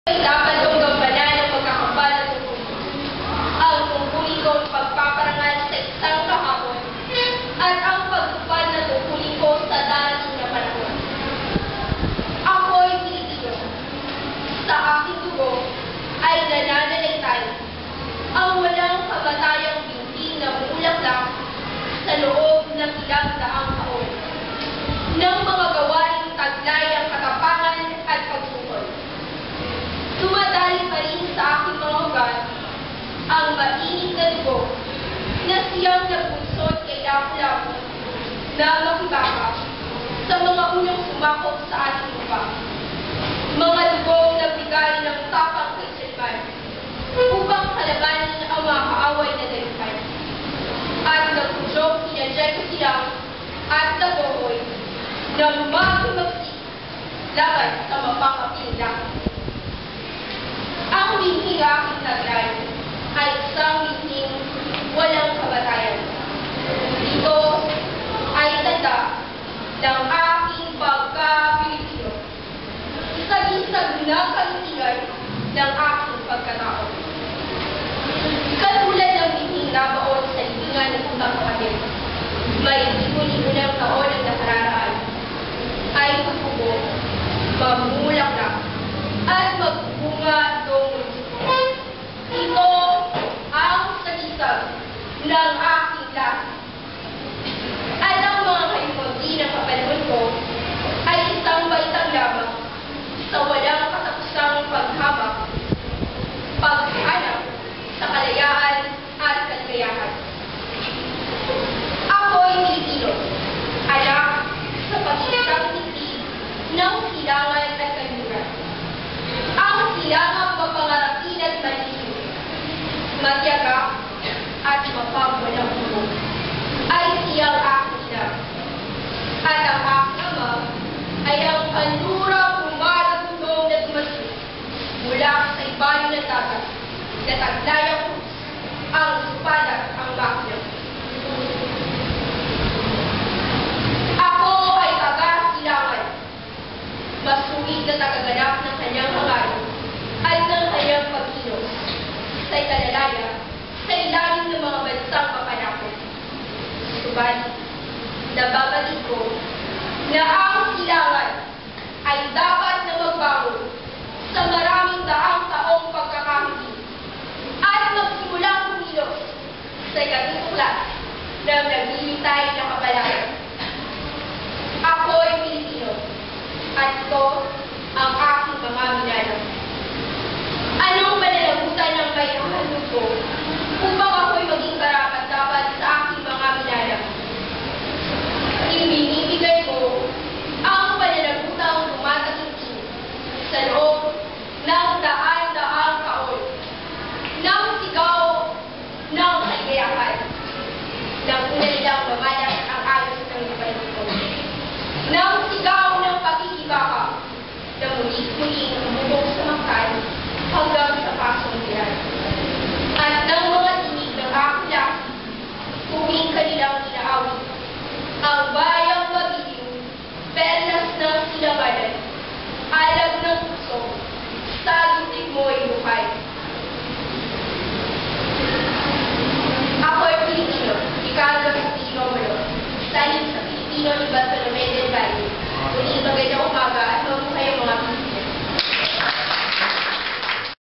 Dapat ang gampanan ng pagkakapal at tungkulin. Ang tungkulin ko ang pagpaparangal sa isang kahapon at ang pagtupad na tungkulin ko sa darating na panahon. Ako'y Pilipino. Sa aking dugo ay nananalitay ang walang kamatayang binti na bumulaklak sa loob ng ilang daang taon ng mga gawaing taglay ang katapangan at pagsukol. Dumadali pa rin sa aking mga ugat ang mainit na dugo na siyang nagpunsod kay Lapu-Lapu na makibaka sa mga unang sumakop sa ating lupa. Mga dugong nagbigay ng tapang kay Salman upang kalabanin ang mga kaaway na dalihan. At nagpusyok sina Diego Silang at Dagohoy na lumagimagsik laban sa mapangkapilang. Ang binhing aking taglay ay isang binhing walang kabatayan. Ito ay tanda ng aking pagka-Pilipino. Isag-isag na kalutingan ng aking pagkatao. Katulad ng binhing nabaon sa libingan ng utang kapatid, may libo-libo ng taon ang nakararaan, ay tutubo, mamulaklak, at magbunga itong mundo. Ito ang sagisag ng aking lahi. At ang mga kaimunti ng kapanahon ko ay isang baitang lamang sa walang katapusang paghabak, paghanap sa kalayaan at kaligayahan. Ako'y Pilipino, anak sa pag-isang titig ng silangan at kanluran. Ang silangang mapangarapin at malinis, matiyaga at mapagwalang puno ay siyang aking ina. At ang aking ama ay ang kanlurang pumalagundong na dumating mula sa ibayo ng dagat na taglayang krus ang supalat ang bakla. Ako ay taga-silangan, masuwid na tagaganap ng kanyang hangarin at ng kanyang pagkilos sa ikalalaya sa ilalim ng mga bansang mapanakot. Subalit, nababatid ko na ang silangan ay dapat na magbago sa maraming daang taong pagkakahuli at magsimulang kumilos sa ikatutuklas ng naghihintay na kapalaran. Ako'y Pilipino at ito ang aking mga minanaw. Anong pananagutan ng may hahalog ko upang ako'y maging karapat-dapat sa aking mga minanaw? Ibinibigay ko ang pananagutang tumataginting sa loob ng daan-daang taon ng sigaw ng kaligayahan ng una nilang mamalas ang ayos ng iba-iba. Ng sigaw ng pakikibaka na muling-muling umubog sa makan hanggang sa pasong biyan. At ng mga tinig ng aking lahi, tuwing kanilang inaawit, ang bayang magiliw, perlas ng silanganan, alam ng puso, sa lutig mo'y buhay. Ako'y Pilipino, Ricardo Pilipino Malo, salin sa Pilipino ni Bartolome del Valle. Magandang umaga